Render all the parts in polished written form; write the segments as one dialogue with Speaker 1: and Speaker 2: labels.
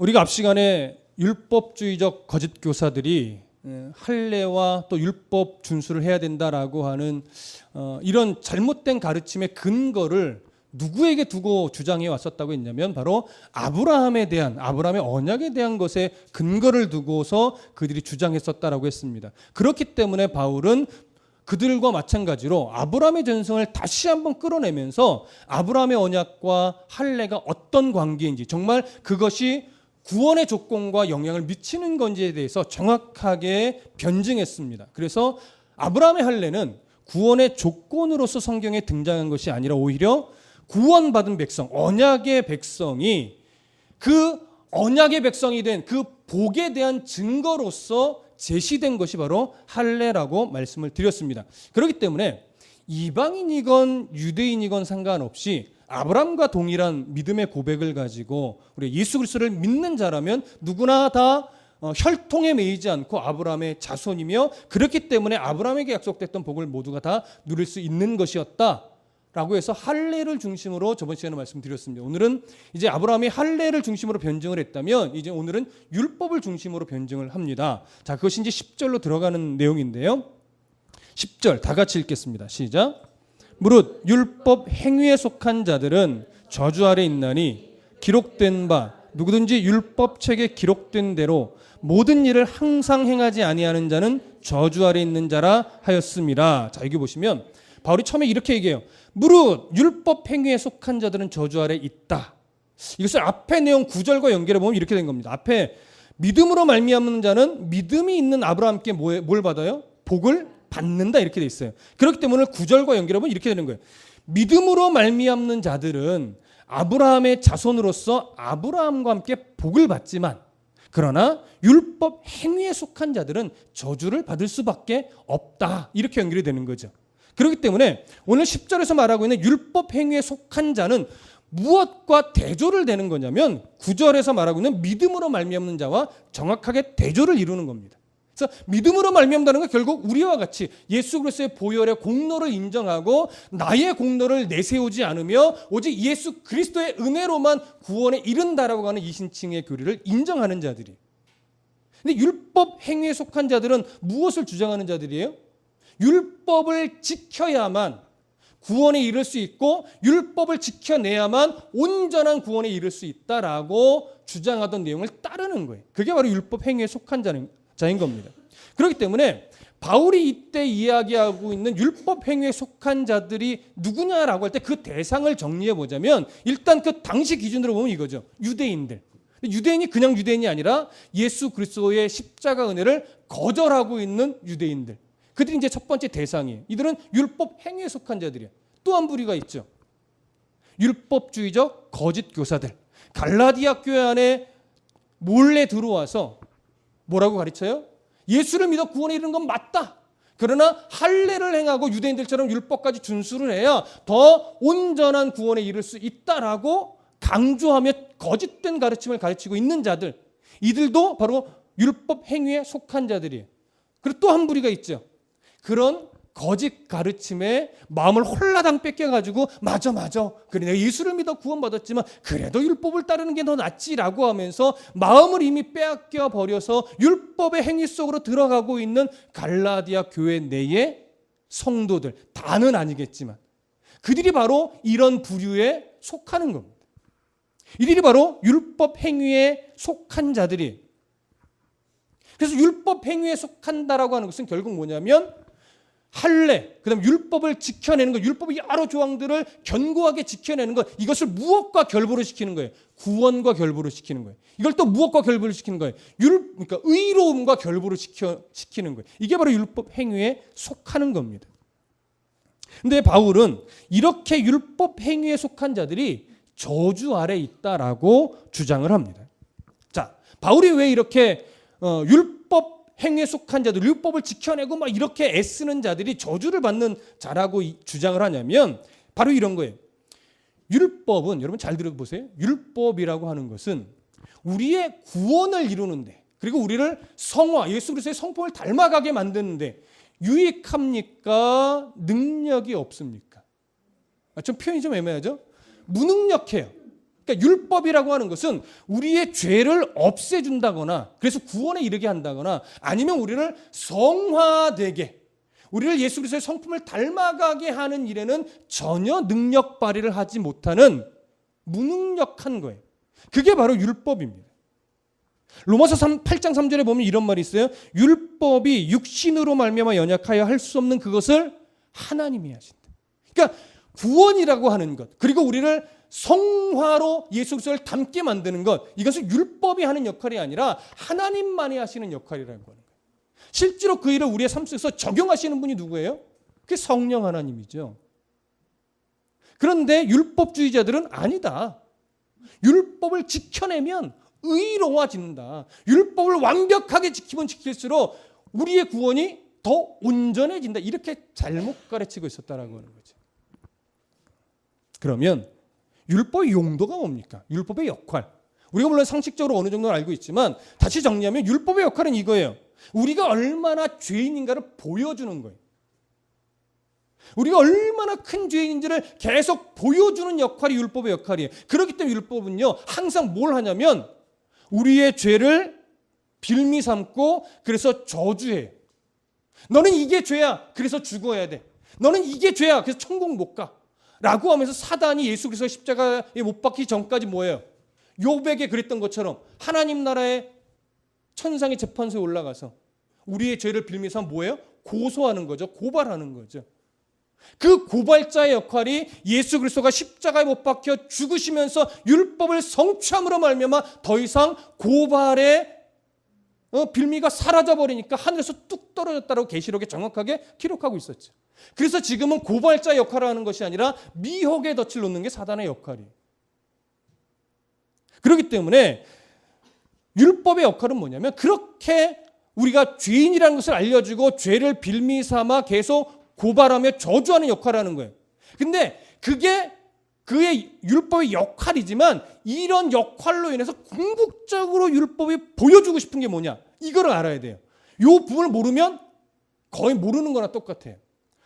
Speaker 1: 우리가 앞 시간에 율법주의적 거짓 교사들이 할례와 또 율법 준수를 해야 된다라고 하는 이런 잘못된 가르침의 근거를 누구에게 두고 주장해 왔었다고 했냐면 바로 아브라함의 언약에 대한 것에 근거를 두고서 그들이 주장했었다라고 했습니다. 그렇기 때문에 바울은 그들과 마찬가지로 아브라함의 전승을 다시 한번 끌어내면서 아브라함의 언약과 할례가 어떤 관계인지, 정말 그것이 구원의 조건과 영향을 미치는 건지에 대해서 정확하게 변증했습니다. 그래서 아브라함의 할례는 구원의 조건으로서 성경에 등장한 것이 아니라 오히려 구원받은 백성, 언약의 백성이 그 언약의 백성이 된 그 복에 대한 증거로서 제시된 것이 바로 할례라고 말씀을 드렸습니다. 그렇기 때문에 이방인이건 유대인이건 상관없이 아브라함과 동일한 믿음의 고백을 가지고 우리 예수 그리스도를 믿는 자라면 누구나 다 혈통에 매이지 않고 아브라함의 자손이며, 그렇기 때문에 아브라함에게 약속됐던 복을 모두가 다 누릴 수 있는 것이었다라고 해서 할례를 중심으로 저번 시간에 말씀드렸습니다. 오늘은 이제 아브라함이 할례를 중심으로 변증을 했다면 이제 오늘은 율법을 중심으로 변증을 합니다. 자, 그것이 이제 10절로 들어가는 내용인데요. 10절 다 같이 읽겠습니다. 시작. 무릇 율법 행위에 속한 자들은 저주 아래 있나니 기록된 바 누구든지 율법책에 기록된 대로 모든 일을 항상 행하지 아니하는 자는 저주 아래 있는 자라 하였습니다. 자, 여기 보시면 바울이 처음에 이렇게 얘기해요. 무릇 율법 행위에 속한 자들은 저주 아래 있다. 이것을 앞에 내용 9절과 연결해 보면 이렇게 된 겁니다. 앞에 믿음으로 말미암는 자는 믿음이 있는 아브라함께 뭘 받아요? 복을 받는다, 이렇게 돼 있어요. 그렇기 때문에 9절과 연결하면 이렇게 되는 거예요. 믿음으로 말미암는 자들은 아브라함의 자손으로서 아브라함과 함께 복을 받지만, 그러나 율법 행위에 속한 자들은 저주를 받을 수밖에 없다, 이렇게 연결이 되는 거죠. 그렇기 때문에 오늘 10절에서 말하고 있는 율법 행위에 속한 자는 무엇과 대조를 되는 거냐면 9절에서 말하고 있는 믿음으로 말미암는 자와 정확하게 대조를 이루는 겁니다. 그래서 믿음으로 말미암다는 건 결국 우리와 같이 예수 그리스도의 보혈의 공로를 인정하고 나의 공로를 내세우지 않으며 오직 예수 그리스도의 은혜로만 구원에 이른다라고 하는 이신칭의 교리를 인정하는 자들이. 근데 율법 행위에 속한 자들은 무엇을 주장하는 자들이에요? 율법을 지켜야만 구원에 이를 수 있고 율법을 지켜내야만 온전한 구원에 이를 수 있다라고 주장하던 내용을 따르는 거예요. 그게 바로 율법 행위에 속한 자인 겁니다. 그렇기 때문에 바울이 이때 이야기하고 있는 율법 행위에 속한 자들이 누구냐라고 할 때 그 대상을 정리해 보자면 일단 그 당시 기준으로 보면 이거죠. 유대인들. 유대인이 그냥 유대인이 아니라 예수 그리스도의 십자가 은혜를 거절하고 있는 유대인들. 그들이 이제 첫 번째 대상이에요. 이들은 율법 행위에 속한 자들이에요. 또 한 부류가 있죠. 율법주의적 거짓 교사들. 갈라디아 교회 안에 몰래 들어와서 뭐라고 가르쳐요? 예수를 믿어 구원에 이르는 건 맞다. 그러나 할례를 행하고 유대인들처럼 율법까지 준수를 해야 더 온전한 구원에 이를 수 있다라고 강조하며 거짓된 가르침을 가르치고 있는 자들. 이들도 바로 율법 행위에 속한 자들이에요. 그리고 또 한 부류가 있죠. 그런 거짓 가르침에 마음을 홀라당 뺏겨가지고 맞아. 그래, 내가 예수를 믿어 구원받았지만 그래도 율법을 따르는 게 더 낫지라고 하면서 마음을 이미 빼앗겨 버려서 율법의 행위 속으로 들어가고 있는 갈라디아 교회 내의 성도들, 다는 아니겠지만 그들이 바로 이런 부류에 속하는 겁니다. 이들이 바로 율법 행위에 속한 자들이에요. 그래서 율법 행위에 속한다라고 하는 것은 결국 뭐냐면 할례, 그다음 율법을 지켜내는 것, 율법의 여러 조항들을 견고하게 지켜내는 것, 이것을 무엇과 결부를 시키는 거예요? 구원과 결부를 시키는 거예요. 이걸 또 무엇과 결부를 시키는 거예요? 그러니까 의로움과 결부를 시키는 거예요. 이게 바로 율법 행위에 속하는 겁니다. 근데 바울은 이렇게 율법 행위에 속한 자들이 저주 아래 있다라고 주장을 합니다. 자, 바울이 왜 이렇게 율법 행위에 속한 자들, 율법을 지켜내고 막 이렇게 애쓰는 자들이 저주를 받는 자라고 주장을 하냐면 바로 이런 거예요. 율법은, 여러분 잘 들어보세요. 율법이라고 하는 것은 우리의 구원을 이루는데, 그리고 우리를 성화, 예수 그리스도의 성품을 닮아가게 만드는데 유익합니까? 능력이 없습니까? 좀 표현이 좀 애매하죠? 무능력해요. 그러니까 율법이라고 하는 것은 우리의 죄를 없애준다거나 그래서 구원에 이르게 한다거나 아니면 우리를 성화되게 우리를 예수 그리스도의 성품을 닮아가게 하는 일에는 전혀 능력 발휘를 하지 못하는 무능력한 거예요. 그게 바로 율법입니다. 로마서 8장 3절에 보면 이런 말이 있어요. 율법이 육신으로 말미암아 연약하여 할 수 없는 그것을 하나님이 하신다. 그러니까 구원이라고 하는 것 그리고 우리를 성화로 예수 그리스도를 닮게 만드는 것 이것은 율법이 하는 역할이 아니라 하나님만이 하시는 역할이라고 하는 거예요. 실제로 그 일을 우리의 삶 속에서 적용하시는 분이 누구예요? 그게 성령 하나님이죠. 그런데 율법주의자들은 아니다. 율법을 지켜내면 의로워진다. 율법을 완벽하게 지키면 지킬수록 우리의 구원이 더 온전해진다. 이렇게 잘못 가르치고 있었다라고 하는 거죠. 그러면 율법의 용도가 뭡니까? 율법의 역할. 우리가 물론 상식적으로 어느 정도는 알고 있지만 다시 정리하면 율법의 역할은 이거예요. 우리가 얼마나 죄인인가를 보여주는 거예요. 우리가 얼마나 큰 죄인인지를 계속 보여주는 역할이 율법의 역할이에요. 그렇기 때문에 율법은요 항상 뭘 하냐면 우리의 죄를 빌미 삼고 그래서 저주해요. 너는 이게 죄야. 그래서 죽어야 돼. 너는 이게 죄야. 그래서 천국 못 가. 라고 하면서 사단이 예수 그리스도 십자가에 못 박히기 전까지 뭐예요? 욥에게 그랬던 것처럼 하나님 나라의 천상의 재판소에 올라가서 우리의 죄를 빌미삼 뭐예요? 고소하는 거죠. 고발하는 거죠. 그 고발자의 역할이 예수 그리스도가 십자가에 못 박혀 죽으시면서 율법을 성취함으로 말미암아 더 이상 고발의 빌미가 사라져버리니까 하늘에서 뚝 떨어졌다고 계시록에 정확하게 기록하고 있었죠. 그래서 지금은 고발자 역할을 하는 것이 아니라 미혹의 덫을 놓는 게 사단의 역할이에요. 그렇기 때문에 율법의 역할은 뭐냐면 그렇게 우리가 죄인이라는 것을 알려주고 죄를 빌미 삼아 계속 고발하며 저주하는 역할을 하는 거예요. 근데 그게 그의 율법의 역할이지만 이런 역할로 인해서 궁극적으로 율법이 보여주고 싶은 게 뭐냐? 이거를 알아야 돼요. 이 부분을 모르면 거의 모르는 거나 똑같아요.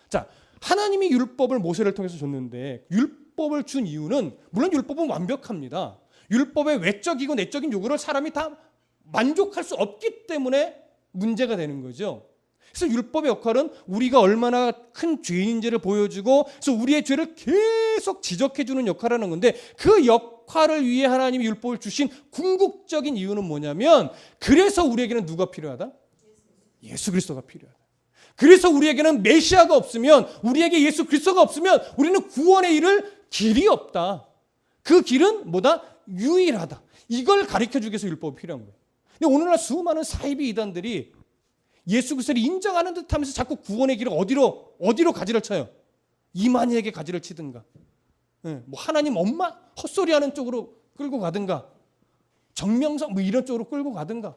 Speaker 1: 자, 하나님이 율법을 모세를 통해서 줬는데 율법을 준 이유는 물론 율법은 완벽합니다. 율법의 외적이고 내적인 요구를 사람이 다 만족할 수 없기 때문에 문제가 되는 거죠. 그래서 율법의 역할은 우리가 얼마나 큰 죄인인지를 보여주고 그래서 우리의 죄를 계속 지적해주는 역할을 하는 건데 그 역할을 위해 하나님이 율법을 주신 궁극적인 이유는 뭐냐면 그래서 우리에게는 누가 필요하다? 예수 그리스도가 필요하다. 그래서 우리에게는 메시아가 없으면 우리에게 예수 그리스도가 없으면 우리는 구원에 이를 길이 없다. 그 길은 뭐다? 유일하다. 이걸 가르쳐주기 위해서 율법이 필요한 거예요. 근데 오늘날 수많은 사이비 이단들이 예수 그리스도를 인정하는 듯하면서 자꾸 구원의 길을 어디로 가지를 쳐요? 이만희에게 가지를 치든가, 뭐 하나님 엄마 헛소리하는 쪽으로 끌고 가든가, 정명성 뭐 이런 쪽으로 끌고 가든가.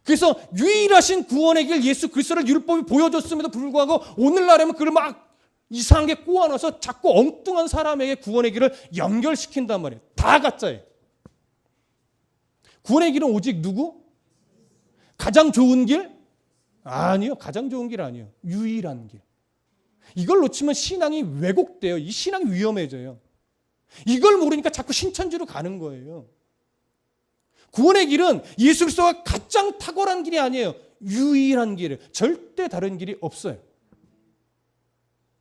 Speaker 1: 그래서 유일하신 구원의 길 예수 그리스도를 율법이 보여줬음에도 불구하고 오늘날에는 그걸 막 이상하게 꼬아넣어서 자꾸 엉뚱한 사람에게 구원의 길을 연결시킨단 말이에요. 다 가짜예요. 구원의 길은 오직 누구? 가장 좋은 길? 아니요. 가장 좋은 길 아니에요. 유일한 길. 이걸 놓치면 신앙이 왜곡돼요. 이 신앙이 위험해져요. 이걸 모르니까 자꾸 신천지로 가는 거예요. 구원의 길은 예수 그리스도가 가장 탁월한 길이 아니에요. 유일한 길이에요. 절대 다른 길이 없어요.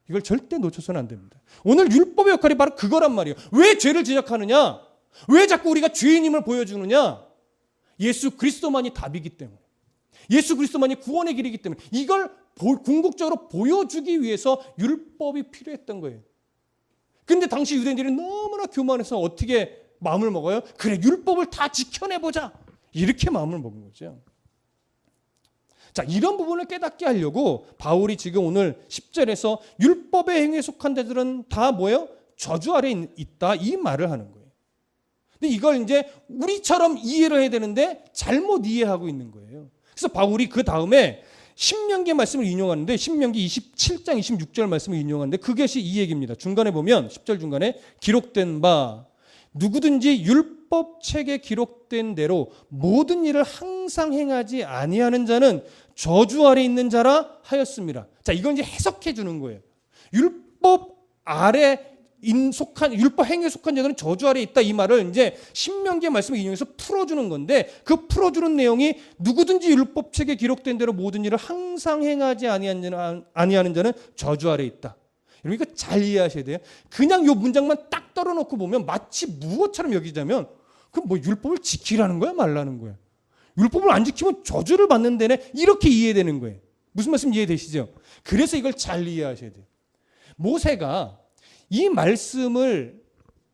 Speaker 1: 이걸 절대 놓쳐서는 안 됩니다. 오늘 율법의 역할이 바로 그거란 말이에요. 왜 죄를 지적하느냐? 왜 자꾸 우리가 죄인임을 보여주느냐? 예수 그리스도만이 답이기 때문에. 예수 그리스도만이 구원의 길이기 때문에 이걸 궁극적으로 보여주기 위해서 율법이 필요했던 거예요. 근데 당시 유대인들이 너무나 교만해서 어떻게 마음을 먹어요? 그래, 율법을 다 지켜내보자. 이렇게 마음을 먹은 거죠. 자, 이런 부분을 깨닫게 하려고 바울이 지금 오늘 10절에서 율법의 행위에 속한 자들은 다 뭐예요? 저주 아래 있다. 이 말을 하는 거예요. 근데 이걸 이제 우리처럼 이해를 해야 되는데 잘못 이해하고 있는 거예요. 그래서 바울이 그 다음에 신명기 말씀을 인용하는데 신명기 27장 26절 말씀을 인용하는데 그것이 이 얘기입니다. 중간에 보면 10절 중간에 기록된 바 누구든지 율법책에 기록된 대로 모든 일을 항상 행하지 아니하는 자는 저주 아래 있는 자라 하였습니다. 자, 이건 이제 해석해 주는 거예요. 율법 아래 율법 행위에 속한 자들은 저주 아래 있다, 이 말을 이제 신명기의 말씀을 인용해서 풀어주는 건데, 그 풀어주는 내용이 누구든지 율법책에 기록된 대로 모든 일을 항상 행하지 아니하는 자는 저주 아래 있다. 여러분 이거 잘 이해하셔야 돼요. 그냥 이 문장만 딱 떨어놓고 보면 마치 무엇처럼 여기자면 그럼 뭐 율법을 지키라는 거야 말라는 거야. 율법을 안 지키면 저주를 받는 데네, 이렇게 이해되는 거예요. 무슨 말씀 이해되시죠? 그래서 이걸 잘 이해하셔야 돼요. 모세가 이 말씀을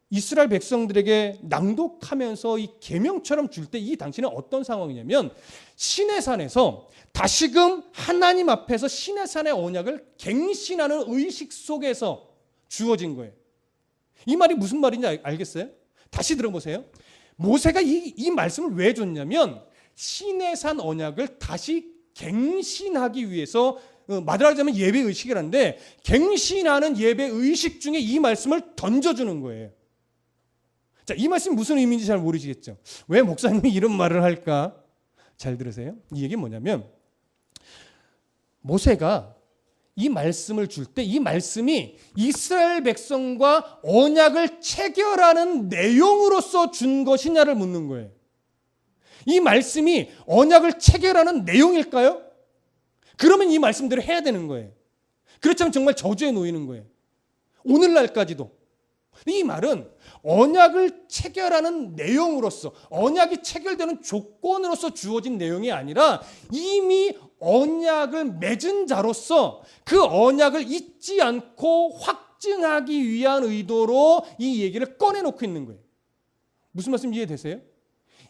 Speaker 1: 이스라엘 백성들에게 낭독하면서 이 계명처럼 줄 때 이 당시는 어떤 상황이냐면 시내산에서 다시금 하나님 앞에서 시내산의 언약을 갱신하는 의식 속에서 주어진 거예요. 이 말이 무슨 말인지 알겠어요? 다시 들어보세요. 모세가 이 말씀을 왜 줬냐면 시내산 언약을 다시 갱신하기 위해서, 말하자면 예배 의식이라는데 갱신하는 예배 의식 중에 이 말씀을 던져주는 거예요. 자, 이 말씀이 무슨 의미인지 잘 모르시겠죠? 왜 목사님이 이런 말을 할까? 잘 들으세요. 이 얘기는 뭐냐면 모세가 이 말씀을 줄 때 이 말씀이 이스라엘 백성과 언약을 체결하는 내용으로서 준 것이냐를 묻는 거예요. 이 말씀이 언약을 체결하는 내용일까요? 그러면 이 말씀대로 해야 되는 거예요. 그렇지 않으면 정말 저주에 놓이는 거예요. 오늘날까지도. 이 말은 언약을 체결하는 내용으로서, 언약이 체결되는 조건으로서 주어진 내용이 아니라 이미 언약을 맺은 자로서 그 언약을 잊지 않고 확증하기 위한 의도로 이 얘기를 꺼내놓고 있는 거예요. 무슨 말씀 이해되세요?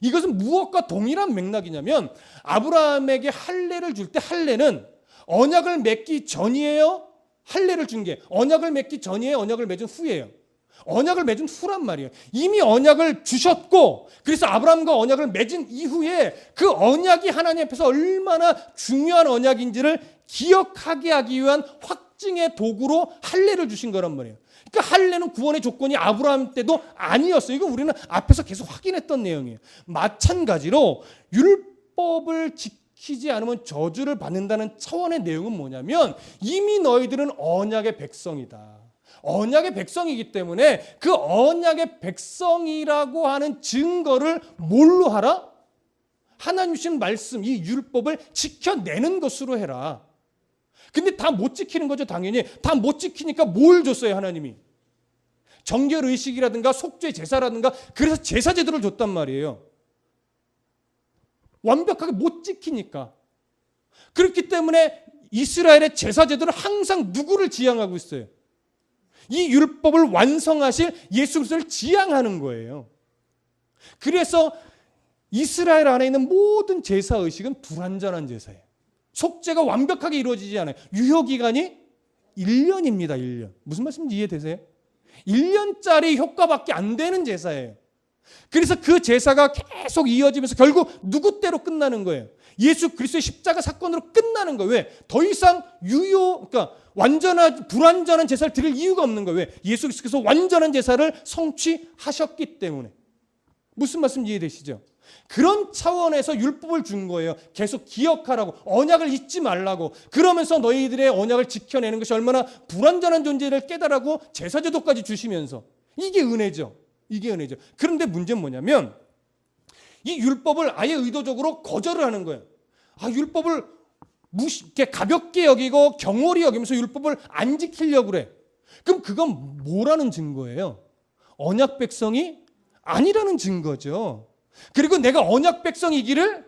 Speaker 1: 이것은 무엇과 동일한 맥락이냐면 아브라함에게 할례를 줄 때 할례는 언약을 맺기 전이에요? 할례를 준 게 언약을 맺기 전이에요? 언약을 맺은 후예요? 언약을 맺은 후란 말이에요. 이미 언약을 주셨고 그래서 아브라함과 언약을 맺은 이후에 그 언약이 하나님 앞에서 얼마나 중요한 언약인지를 기억하게 하기 위한 확증의 도구로 할례를 주신 거란 말이에요. 그러니까 할례는 구원의 조건이 아브라함 때도 아니었어요. 이거 우리는 앞에서 계속 확인했던 내용이에요. 마찬가지로 율법을 지키지 않으면 저주를 받는다는 차원의 내용은 뭐냐면 이미 너희들은 언약의 백성이다. 언약의 백성이기 때문에 그 언약의 백성이라고 하는 증거를 뭘로 하라? 하나님 주신 말씀, 이 율법을 지켜내는 것으로 해라. 근데 다 못 지키는 거죠, 당연히. 다 못 지키니까 뭘 줬어요, 하나님이? 정결의식이라든가 속죄 제사라든가, 그래서 제사 제도를 줬단 말이에요. 완벽하게 못 지키니까. 그렇기 때문에 이스라엘의 제사 제도는 항상 누구를 지향하고 있어요? 이 율법을 완성하실 예수 그리스도를 지향하는 거예요. 그래서 이스라엘 안에 있는 모든 제사 의식은 불완전한 제사예요. 속죄가 완벽하게 이루어지지 않아요. 유효기간이 1년입니다. 1년. 무슨 말씀인지 이해되세요? 1년짜리 효과밖에 안 되는 제사예요. 그래서 그 제사가 계속 이어지면서 결국 누구 때로 끝나는 거예요? 예수 그리스도의 십자가 사건으로 끝나는 거예요. 왜? 더 이상 그러니까 불완전한 제사를 드릴 이유가 없는 거예요. 왜? 예수 그리스도께서 완전한 제사를 성취하셨기 때문에. 무슨 말씀 이해되시죠? 그런 차원에서 율법을 준 거예요. 계속 기억하라고, 언약을 잊지 말라고. 그러면서 너희들의 언약을 지켜내는 것이 얼마나 불완전한 존재를 깨달으라고 제사제도까지 주시면서. 이게 은혜죠. 이게 은혜죠. 그런데 문제는 뭐냐면 이 율법을 아예 의도적으로 거절을 하는 거예요. 율법을 가볍게 여기고 경홀히 여기면서 율법을 안 지키려고 그래. 그럼 그건 뭐라는 증거예요? 언약 백성이 아니라는 증거죠. 그리고 내가 언약 백성이기를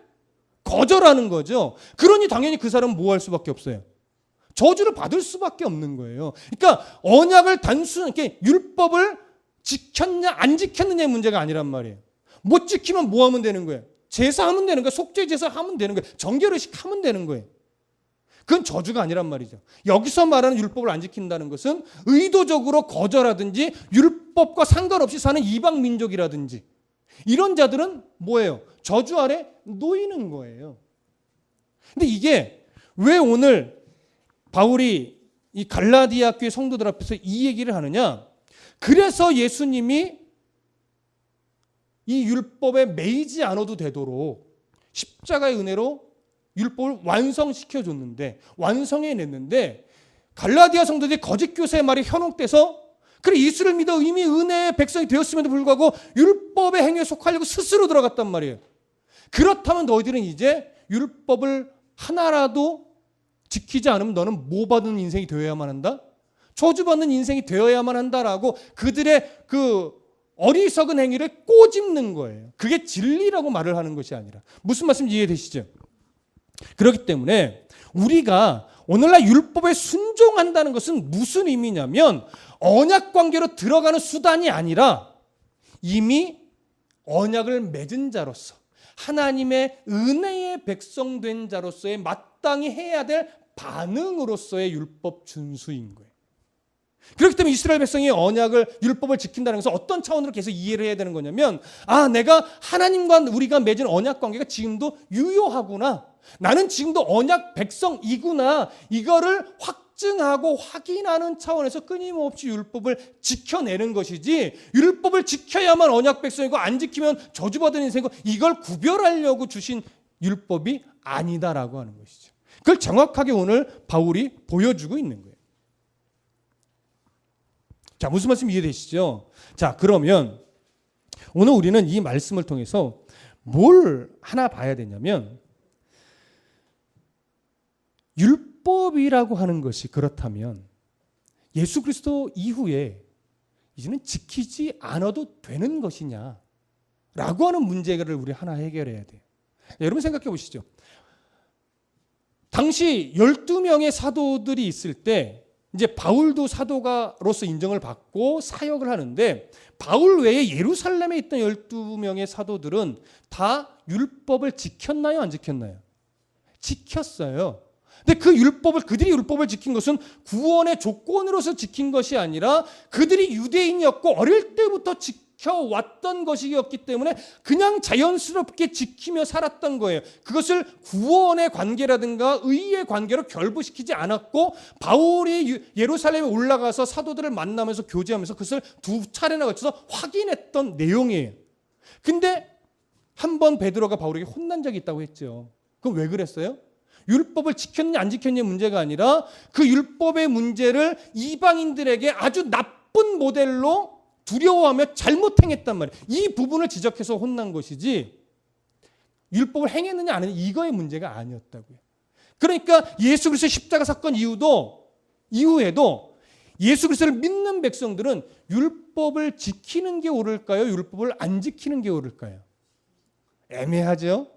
Speaker 1: 거절하는 거죠. 그러니 당연히 그 사람은 뭐 할 수밖에 없어요? 저주를 받을 수밖에 없는 거예요. 그러니까 언약을 단순하게 율법을 지켰냐 안 지켰느냐의 문제가 아니란 말이에요. 못 지키면 뭐 하면 되는 거예요? 제사하면 되는 거예요. 속죄 제사 하면 되는 거예요. 정결의식 하면 되는 거예요. 그건 저주가 아니란 말이죠. 여기서 말하는 율법을 안 지킨다는 것은 의도적으로 거절하든지 율법과 상관없이 사는 이방 민족이라든지 이런 자들은 뭐예요? 저주 아래 놓이는 거예요. 근데 이게 왜 오늘 바울이 이 갈라디아 교회 성도들 앞에서 이 얘기를 하느냐? 그래서 예수님이 이 율법에 매이지 않아도 되도록 십자가의 은혜로 율법을 완성시켜 줬는데, 완성해 냈는데 갈라디아 성도들이 거짓 교사의 말이 현혹돼서 그래 예수를 믿어 이미 은혜의 백성이 되었음에도 불구하고 율법의 행위에 속하려고 스스로 들어갔단 말이에요. 그렇다면 너희들은 이제 율법을 하나라도 지키지 않으면 너는 뭐 받는 인생이 되어야만 한다? 저주받는 인생이 되어야만 한다라고 그들의 그 어리석은 행위를 꼬집는 거예요. 그게 진리라고 말을 하는 것이 아니라. 무슨 말씀인지 이해되시죠? 그렇기 때문에 우리가 오늘날 율법에 순종한다는 것은 무슨 의미냐면 언약 관계로 들어가는 수단이 아니라 이미 언약을 맺은 자로서 하나님의 은혜의 백성 된 자로서의 마땅히 해야 될 반응으로서의 율법 준수인 거예요. 그렇기 때문에 이스라엘 백성이 율법을 지킨다는 것은 어떤 차원으로 계속 이해를 해야 되는 거냐면 내가 하나님과 우리가 맺은 언약 관계가 지금도 유효하구나. 나는 지금도 언약 백성이구나. 이거를 확증하고 확인하는 차원에서 끊임없이 율법을 지켜내는 것이지 율법을 지켜야만 언약 백성이고 안 지키면 저주받은 인생이고 이걸 구별하려고 주신 율법이 아니다라고 하는 것이죠. 그걸 정확하게 오늘 바울이 보여주고 있는 거예요. 자, 무슨 말씀 이해되시죠? 자, 그러면 오늘 우리는 이 말씀을 통해서 뭘 하나 봐야 되냐면 율법이라고 하는 것이 그렇다면 예수 그리스도 이후에 이제는 지키지 않아도 되는 것이냐라고 하는 문제를 우리 하나 해결해야 돼요. 여러분 생각해 보시죠. 당시 12명의 사도들이 있을 때 이제 바울도 사도가로서 인정을 받고 사역을 하는데 바울 외에 예루살렘에 있던 12명의 사도들은 다 율법을 지켰나요? 안 지켰나요? 지켰어요. 근데 그들이 율법을 지킨 것은 구원의 조건으로서 지킨 것이 아니라 그들이 유대인이었고 어릴 때부터 지켜왔던 것이었기 때문에 그냥 자연스럽게 지키며 살았던 거예요. 그것을 구원의 관계라든가 의의 관계로 결부시키지 않았고 바울이 예루살렘에 올라가서 사도들을 만나면서 교제하면서 그것을 2차례나 거쳐서 확인했던 내용이에요. 근데 한 번 베드로가 바울에게 혼난 적이 있다고 했죠. 그럼 왜 그랬어요? 율법을 지켰느냐 안 지켰느냐의 문제가 아니라 그 율법의 문제를 이방인들에게 아주 나쁜 모델로 두려워하며 잘못 행했단 말이에요. 이 부분을 지적해서 혼난 것이지 율법을 행했느냐 안 했느냐 이거의 문제가 아니었다고요. 그러니까 예수 그리스도의 십자가 사건 이후에도 예수 그리스도를 믿는 백성들은 율법을 지키는 게 옳을까요? 율법을 안 지키는 게 옳을까요? 애매하죠?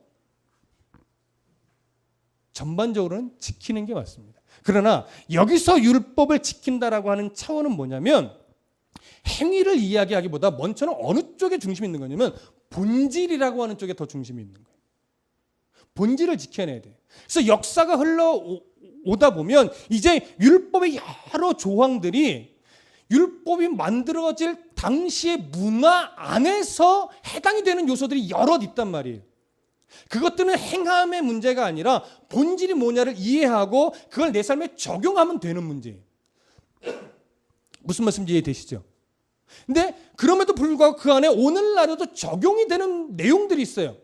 Speaker 1: 전반적으로는 지키는 게 맞습니다. 그러나 여기서 율법을 지킨다라고 하는 차원은 뭐냐면 행위를 이야기하기보다 먼저는 어느 쪽에 중심이 있는 거냐면 본질이라고 하는 쪽에 더 중심이 있는 거예요. 본질을 지켜내야 돼요. 그래서 역사가 흘러오다 보면 이제 율법의 여러 조항들이 율법이 만들어질 당시의 문화 안에서 해당이 되는 요소들이 여럿 있단 말이에요. 그것들은 행함의 문제가 아니라 본질이 뭐냐를 이해하고 그걸 내 삶에 적용하면 되는 문제예요. 무슨 말씀인지 이해되시죠? 근데 그럼에도 불구하고 그 안에 오늘날에도 적용이 되는 내용들이 있어요.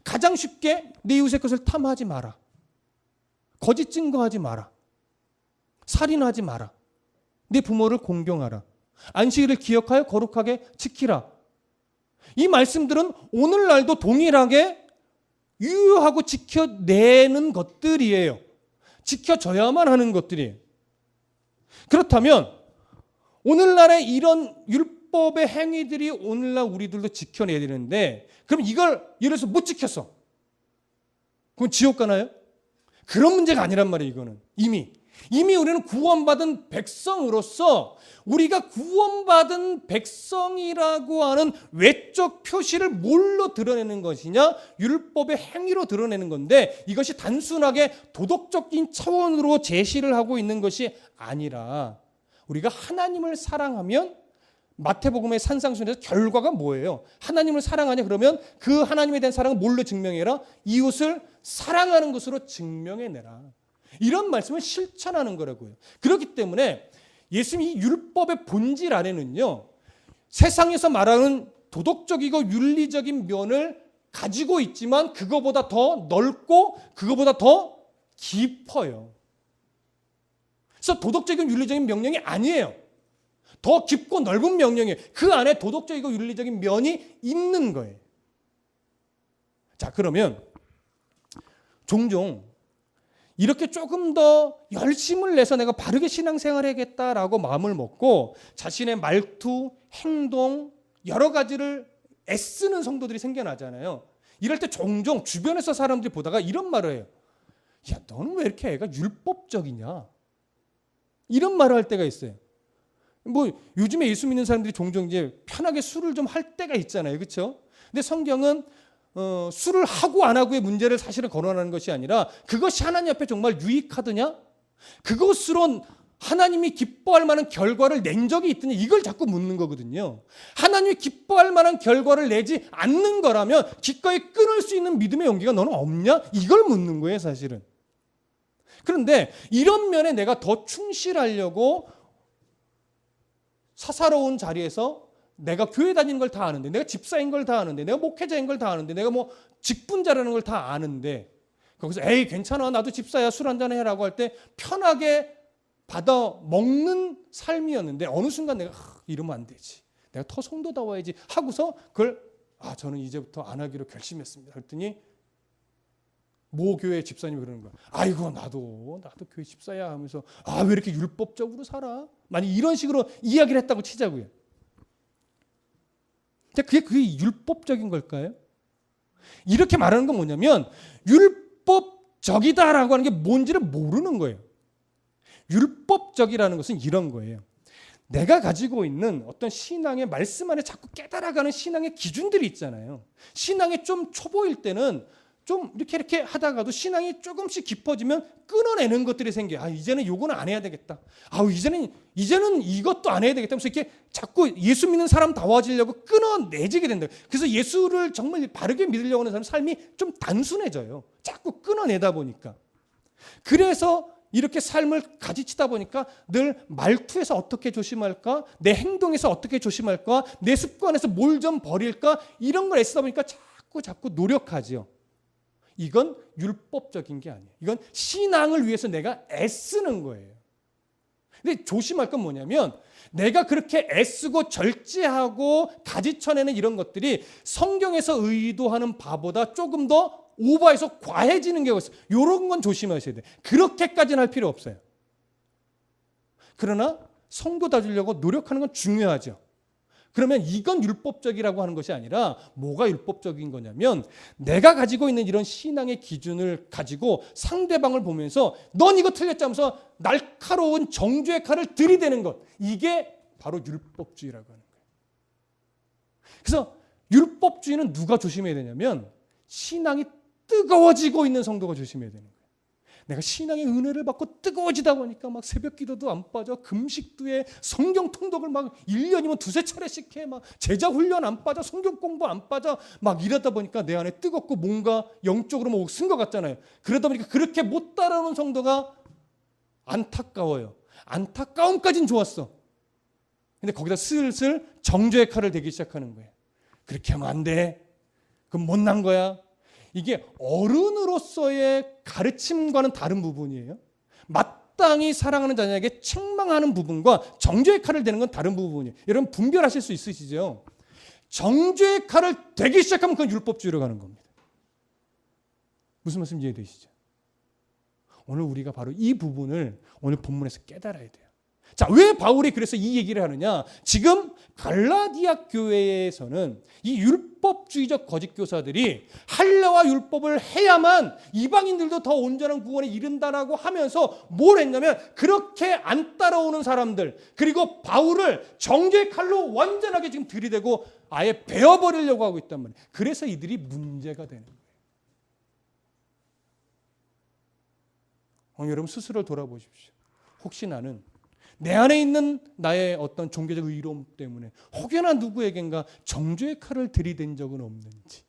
Speaker 1: 가장 쉽게 내 이웃의 것을 탐하지 마라. 거짓 증거하지 마라. 살인하지 마라. 내 부모를 공경하라. 안식일을 기억하여 거룩하게 지키라. 이 말씀들은 오늘날도 동일하게 유효하고 지켜내는 것들이에요. 지켜져야만 하는 것들이에요. 그렇다면 오늘날의 이런 율법의 행위들이 오늘날 우리들도 지켜내야 되는데 그럼 이걸 예를 들어서 못 지켰어. 그럼 지옥 가나요? 그런 문제가 아니란 말이에요. 이거는 이미 우리는 구원받은 백성으로서 우리가 구원받은 백성이라고 하는 외적 표시를 뭘로 드러내는 것이냐? 율법의 행위로 드러내는 건데 이것이 단순하게 도덕적인 차원으로 제시를 하고 있는 것이 아니라 우리가 하나님을 사랑하면 마태복음의 산상수훈에서 결과가 뭐예요? 하나님을 사랑하냐? 그러면 그 하나님에 대한 사랑을 뭘로 증명해라? 이웃을 사랑하는 것으로 증명해내라. 이런 말씀을 실천하는 거라고요. 그렇기 때문에 예수님이 율법의 본질 안에는요, 세상에서 말하는 도덕적이고 윤리적인 면을 가지고 있지만 그거보다 더 넓고 그거보다 더 깊어요. 그래서 도덕적인 윤리적인 명령이 아니에요. 더 깊고 넓은 명령이에요. 그 안에 도덕적이고 윤리적인 면이 있는 거예요. 자, 그러면 종종 이렇게 조금 더 열심을 내서 내가 바르게 신앙생활 해야겠다라고 마음을 먹고 자신의 말투, 행동 여러 가지를 애쓰는 성도들이 생겨나잖아요. 이럴 때 종종 주변에서 사람들이 보다가 이런 말을 해요. 야, 너는 왜 이렇게 애가 율법적이냐? 이런 말을 할 때가 있어요. 뭐 요즘에 예수 믿는 사람들이 종종 이제 편하게 술을 좀 할 때가 있잖아요. 그렇죠? 근데 성경은 술을 하고 안 하고의 문제를 사실은 거론하는 것이 아니라 그것이 하나님 앞에 정말 유익하더냐? 그것으로 하나님이 기뻐할 만한 결과를 낸 적이 있더냐? 이걸 자꾸 묻는 거거든요. 하나님이 기뻐할 만한 결과를 내지 않는 거라면 기꺼이 끊을 수 있는 믿음의 용기가 너는 없냐? 이걸 묻는 거예요, 사실은. 그런데 이런 면에 내가 더 충실하려고 사사로운 자리에서 내가 교회 다니는 걸 다 아는데, 내가 집사인 걸 다 아는데, 내가 목회자인 걸 다 아는데, 내가 뭐 직분자라는 걸 다 아는데, 거기서 에이 괜찮아 나도 집사야 술 한잔 해라고 할 때 편하게 받아 먹는 삶이었는데 어느 순간 내가 이러면 안 되지, 내가 더 성도다워야지 하고서 그걸 저는 이제부터 안 하기로 결심했습니다. 그랬더니 모 교회 집사님이 그러는 거야. 아이고 나도 교회 집사야 하면서 왜 이렇게 율법적으로 살아? 만약 이런 식으로 이야기를 했다고 치자고요. 그게 율법적인 걸까요? 이렇게 말하는 건 뭐냐면 율법적이다라고 하는 게 뭔지를 모르는 거예요. 율법적이라는 것은 이런 거예요. 내가 가지고 있는 어떤 신앙의 말씀 안에 자꾸 깨달아가는 신앙의 기준들이 있잖아요. 신앙이 좀 초보일 때는 좀 이렇게 하다가도 신앙이 조금씩 깊어지면 끊어내는 것들이 생겨요. 이제는 요거는 안 해야 되겠다. 이제는 이것도 안 해야 되겠다. 하면서 이렇게 자꾸 예수 믿는 사람다워지려고 끊어내지게 된다. 그래서 예수를 정말 바르게 믿으려고 하는 사람 삶이 좀 단순해져요. 자꾸 끊어내다 보니까. 그래서 이렇게 삶을 가지치다 보니까 늘 말투에서 어떻게 조심할까? 내 행동에서 어떻게 조심할까? 내 습관에서 뭘 좀 버릴까? 이런 걸 애쓰다 보니까 자꾸 노력하죠. 이건 율법적인 게 아니에요. 이건 신앙을 위해서 내가 애쓰는 거예요. 근데 조심할 건 뭐냐면 내가 그렇게 애쓰고 절제하고 가지쳐내는 이런 것들이 성경에서 의도하는 바보다 조금 더 오버해서 과해지는 경우가 있어요. 이런 건 조심하셔야 돼요. 그렇게까지는 할 필요 없어요. 그러나 성도 다주려고 노력하는 건 중요하죠. 그러면 이건 율법적이라고 하는 것이 아니라 뭐가 율법적인 거냐면 내가 가지고 있는 이런 신앙의 기준을 가지고 상대방을 보면서 넌 이거 틀렸지 하면서 날카로운 정죄의 칼을 들이대는 것, 이게 바로 율법주의라고 하는 거예요. 그래서 율법주의는 누가 조심해야 되냐면 신앙이 뜨거워지고 있는 성도가 조심해야 되는 거예요. 내가 신앙의 은혜를 받고 뜨거워지다 보니까 막 새벽 기도도 안 빠져, 금식도 해, 성경 통독을 막 1년이면 두세 차례씩 해, 막 제자 훈련 안 빠져, 성경 공부 안 빠져, 막 이러다 보니까 내 안에 뜨겁고 뭔가 영적으로 뭐 쓴 것 같잖아요. 그러다 보니까 그렇게 못 따라오는 성도가 안타까워요. 안타까움까지는 좋았어. 근데 거기다 슬슬 정죄의 칼을 대기 시작하는 거예요. 그렇게 하면 안 돼. 그럼 못난 거야. 이게 어른으로서의 가르침과는 다른 부분이에요. 마땅히 사랑하는 자녀에게 책망하는 부분과 정죄의 칼을 대는 건 다른 부분이에요. 여러분 분별하실 수 있으시죠? 정죄의 칼을 대기 시작하면 그건 율법주의로 가는 겁니다. 무슨 말씀 이해되시죠? 오늘 우리가 바로 이 부분을 오늘 본문에서 깨달아야 돼요. 자, 왜 바울이 그래서 이 얘기를 하느냐? 지금 갈라디아 교회에서는 이 율법주의적 거짓 교사들이 할례와 율법을 해야만 이방인들도 더 온전한 구원에 이른다라고 하면서 뭘 했냐면 그렇게 안 따라오는 사람들, 그리고 바울을 정죄의 칼로 완전하게 지금 들이대고 아예 베어버리려고 하고 있단 말이에요. 그래서 이들이 문제가 되는 거예요. 여러분 스스로 돌아보십시오. 혹시 나는 내 안에 있는 나의 어떤 종교적 의로움 때문에 혹여나 누구에겐가 정죄의 칼을 들이댄 적은 없는지.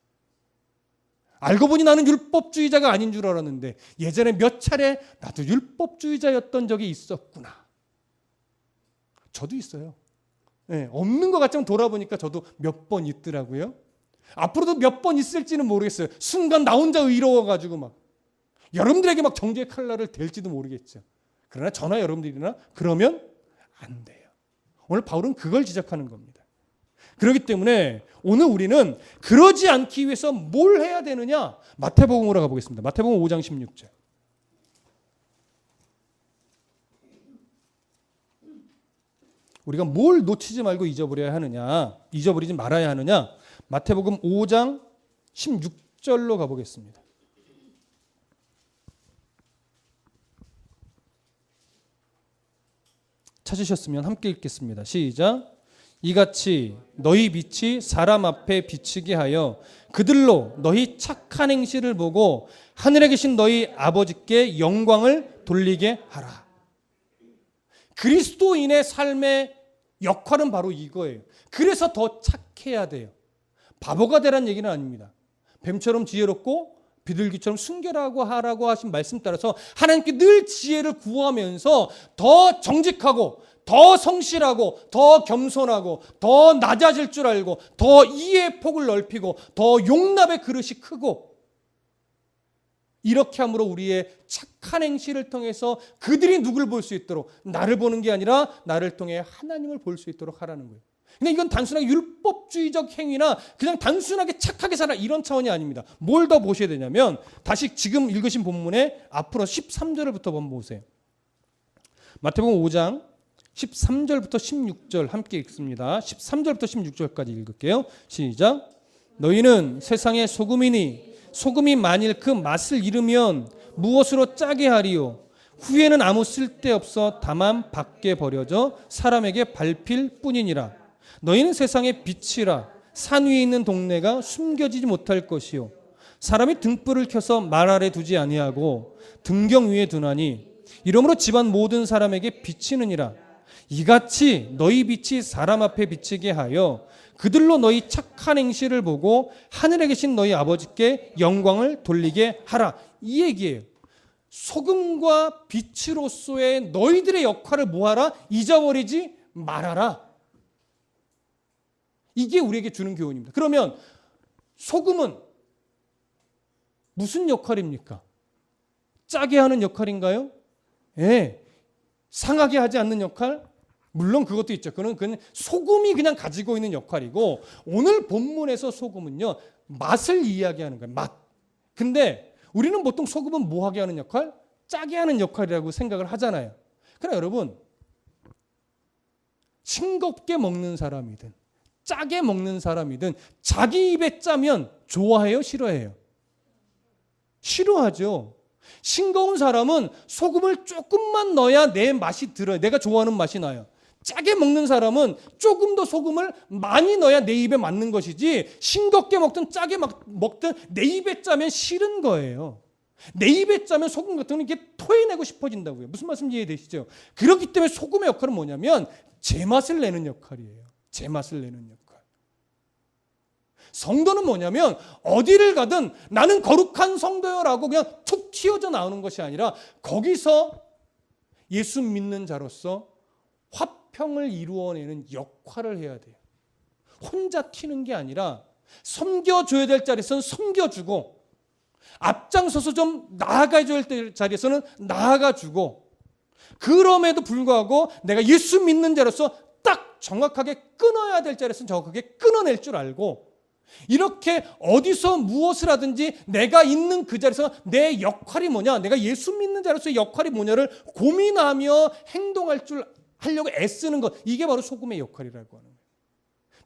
Speaker 1: 알고 보니 나는 율법주의자가 아닌 줄 알았는데 예전에 몇 차례 나도 율법주의자였던 적이 있었구나. 저도 있어요. 네, 없는 것 같지만 돌아보니까 저도 몇 번 있더라고요. 앞으로도 몇 번 있을지는 모르겠어요. 순간 나 혼자 의로워가지고 막 여러분들에게 막 정죄의 칼날을 댈지도 모르겠죠. 그러나 저나 여러분들이나 그러면 안 돼요. 오늘 바울은 그걸 지적하는 겁니다. 그렇기 때문에 오늘 우리는 그러지 않기 위해서 뭘 해야 되느냐? 마태복음으로 가보겠습니다. 마태복음 5장 16절. 우리가 뭘 놓치지 말고 잊어버려야 하느냐? 잊어버리지 말아야 하느냐? 마태복음 5장 16절로 가보겠습니다. 찾으셨으면 함께 읽겠습니다. 시작. 이같이 너희 빛이 사람 앞에 비치게 하여 그들로 너희 착한 행실을 보고 하늘에 계신 너희 아버지께 영광을 돌리게 하라. 그리스도인의 삶의 역할은 바로 이거예요. 그래서 더 착해야 돼요. 바보가 되라는 얘기는 아닙니다. 뱀처럼 지혜롭고 비둘기처럼 순결하고 하라고 하신 말씀 따라서 하나님께 늘 지혜를 구하면서 더 정직하고 더 성실하고 더 겸손하고 더 낮아질 줄 알고 더 이해의 폭을 넓히고 더 용납의 그릇이 크고 이렇게 함으로 우리의 착한 행실을 통해서 그들이 누굴 볼 수 있도록 나를 보는 게 아니라 나를 통해 하나님을 볼 수 있도록 하라는 거예요. 근데 이건 단순하게 율법주의적 행위나 그냥 단순하게 착하게 살아 이런 차원이 아닙니다. 뭘 더 보셔야 되냐면 다시 지금 읽으신 본문의 앞으로 13절부터 한번 보세요. 마태복음 5장 13절부터 16절 함께 읽습니다. 13절부터 16절까지 읽을게요. 시작. 너희는 세상의 소금이니 소금이 만일 그 맛을 잃으면 무엇으로 짜게 하리요? 후에는 아무 쓸데없어 다만 밖에 버려져 사람에게 밟힐 뿐이니라. 너희는 세상의 빛이라. 산 위에 있는 동네가 숨겨지지 못할 것이요 사람이 등불을 켜서 말 아래 두지 아니하고 등경 위에 두나니 이러므로 집안 모든 사람에게 비치느니라. 이같이 너희 빛이 사람 앞에 비치게 하여 그들로 너희 착한 행실을 보고 하늘에 계신 너희 아버지께 영광을 돌리게 하라. 이 얘기예요. 소금과 빛으로서의 너희들의 역할을 뭐하라? 잊어버리지 말아라. 이게 우리에게 주는 교훈입니다. 그러면 소금은 무슨 역할입니까? 짜게 하는 역할인가요? 예. 상하게 하지 않는 역할? 물론 그것도 있죠. 그건 소금이 그냥 가지고 있는 역할이고 오늘 본문에서 소금은요. 맛을 이야기하는 거예요. 맛. 근데 우리는 보통 소금은 뭐 하게 하는 역할? 짜게 하는 역할이라고 생각을 하잖아요. 그러나 여러분 싱겁게 먹는 사람이든 짜게 먹는 사람이든 자기 입에 짜면 좋아해요? 싫어해요? 싫어하죠. 싱거운 사람은 소금을 조금만 넣어야 내 맛이 들어요. 내가 좋아하는 맛이 나요. 짜게 먹는 사람은 조금 더 소금을 많이 넣어야 내 입에 맞는 것이지 싱겁게 먹든 짜게 먹든 내 입에 짜면 싫은 거예요. 내 입에 짜면 소금 같은 건 이렇게 토해내고 싶어진다고요. 무슨 말씀인지 이해되시죠? 그렇기 때문에 소금의 역할은 뭐냐면 제맛을 내는 역할이에요. 제맛을 내는 역할. 성도는 뭐냐면 어디를 가든 나는 거룩한 성도요라고 그냥 툭 튀어져 나오는 것이 아니라 거기서 예수 믿는 자로서 화평을 이루어내는 역할을 해야 돼요. 혼자 튀는 게 아니라 섬겨줘야 될 자리에서는 섬겨주고 앞장서서 좀 나아가줘야 될 자리에서는 나아가주고 그럼에도 불구하고 내가 예수 믿는 자로서 딱 정확하게 끊어야 될 자리에서는 정확하게 끊어낼 줄 알고 이렇게 어디서 무엇을 하든지 내가 있는 그 자리에서 내 역할이 뭐냐, 내가 예수 믿는 자로서의 역할이 뭐냐를 고민하며 행동할 줄 하려고 애쓰는 것, 이게 바로 소금의 역할이라고 하는 거예요.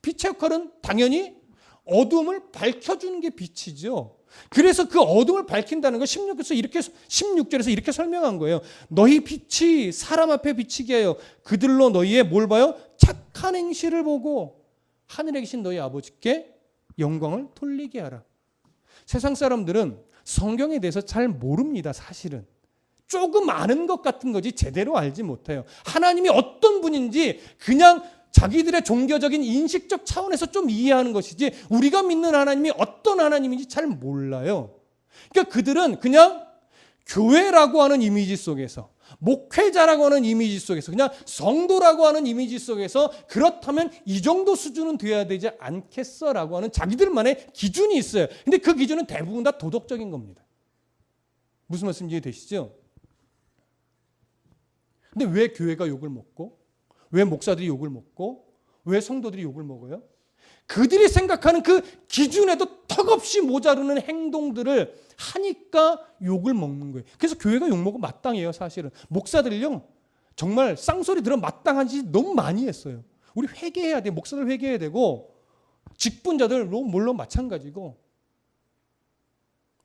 Speaker 1: 빛의 역할은 당연히 어둠을 밝혀주는 게 빛이죠. 그래서 그 어둠을 밝힌다는 걸 16절에서 이렇게 설명한 거예요. 너희 빛이 사람 앞에 비치게 하여 그들로 너희의 뭘 봐요? 착한 행실을 보고 하늘에 계신 너희 아버지께 영광을 돌리게 하라. 세상 사람들은 성경에 대해서 잘 모릅니다. 사실은. 조금 아는 것 같은 거지 제대로 알지 못해요. 하나님이 어떤 분인지 그냥 자기들의 종교적인 인식적 차원에서 좀 이해하는 것이지 우리가 믿는 하나님이 어떤 하나님인지 잘 몰라요. 그러니까 그들은 그냥 교회라고 하는 이미지 속에서 목회자라고 하는 이미지 속에서 그냥 성도라고 하는 이미지 속에서 그렇다면 이 정도 수준은 돼야 되지 않겠어라고 하는 자기들만의 기준이 있어요. 근데 그 기준은 대부분 다 도덕적인 겁니다. 무슨 말씀인지 되시죠? 근데 왜 교회가 욕을 먹고 왜 목사들이 욕을 먹고 왜 성도들이 욕을 먹어요? 그들이 생각하는 그 기준에도 턱없이 모자르는 행동들을 하니까 욕을 먹는 거예요. 그래서 교회가 욕먹으면 마땅해요. 사실은 목사들이요 정말 쌍소리 들으면 마땅한 짓 너무 많이 했어요. 우리 회개해야 돼. 목사들 회개해야 되고 직분자들 물론 마찬가지고.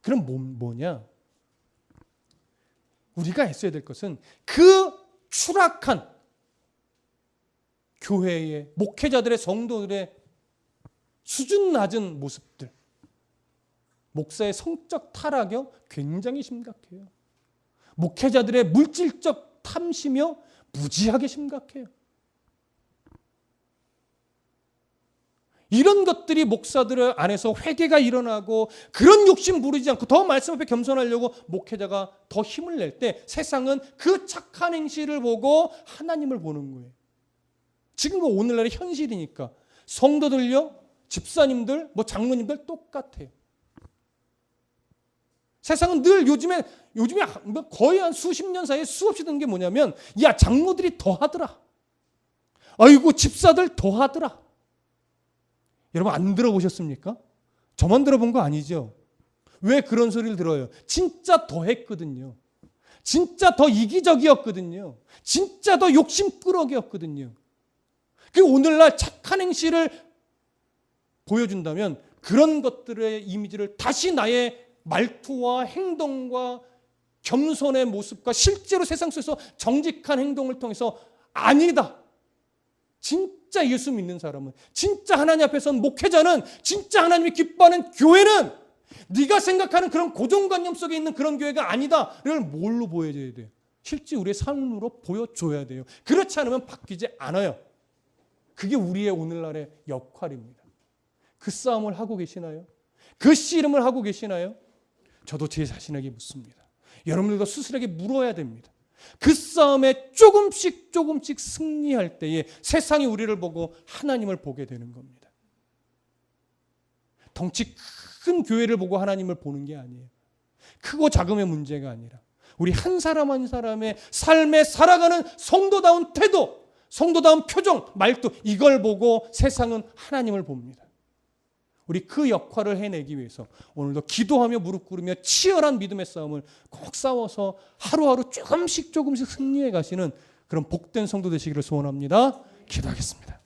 Speaker 1: 그럼 뭐냐? 우리가 했어야 될 것은 그 추락한 교회의 목회자들의 성도들의 수준 낮은 모습들, 목사의 성적 타락이요 굉장히 심각해요. 목회자들의 물질적 탐심이요 무지하게 심각해요. 이런 것들이 목사들 안에서 회개가 일어나고 그런 욕심 부리지 않고 더 말씀 앞에 겸손하려고 목회자가 더 힘을 낼 때 세상은 그 착한 행실을 보고 하나님을 보는 거예요. 지금 오늘날의 현실이니까 성도들요, 집사님들, 장로님들 똑같아요. 세상은 늘 요즘에 거의 한 수십 년 사이에 수없이 듣는 게 뭐냐면 야 장로들이 더 하더라. 아이고 집사들 더 하더라. 여러분 안 들어보셨습니까? 저만 들어본 거 아니죠? 왜 그런 소리를 들어요? 진짜 더 했거든요. 진짜 더 이기적이었거든요. 진짜 더 욕심꾸러기였거든요. 그 오늘날 착한 행실을 보여준다면 그런 것들의 이미지를 다시 나의 말투와 행동과 겸손의 모습과 실제로 세상 속에서 정직한 행동을 통해서 아니다. 진짜 예수 믿는 사람은, 진짜 하나님 앞에 선 목회자는, 진짜 하나님이 기뻐하는 교회는 네가 생각하는 그런 고정관념 속에 있는 그런 교회가 아니다를 뭘로 보여줘야 돼요? 실제 우리의 삶으로 보여줘야 돼요. 그렇지 않으면 바뀌지 않아요. 그게 우리의 오늘날의 역할입니다. 그 싸움을 하고 계시나요? 그 씨름을 하고 계시나요? 저도 제 자신에게 묻습니다. 여러분들도 스스로에게 물어야 됩니다. 그 싸움에 조금씩 승리할 때에 세상이 우리를 보고 하나님을 보게 되는 겁니다. 덩치 큰 교회를 보고 하나님을 보는 게 아니에요. 크고 작음의 문제가 아니라 우리 한 사람 한 사람의 삶에 살아가는 성도다운 태도, 성도다운 표정, 말투, 이걸 보고 세상은 하나님을 봅니다. 우리 그 역할을 해내기 위해서 오늘도 기도하며 무릎 꿇으며 치열한 믿음의 싸움을 꼭 싸워서 하루하루 조금씩 승리해 가시는 그런 복된 성도 되시기를 소원합니다. 기도하겠습니다.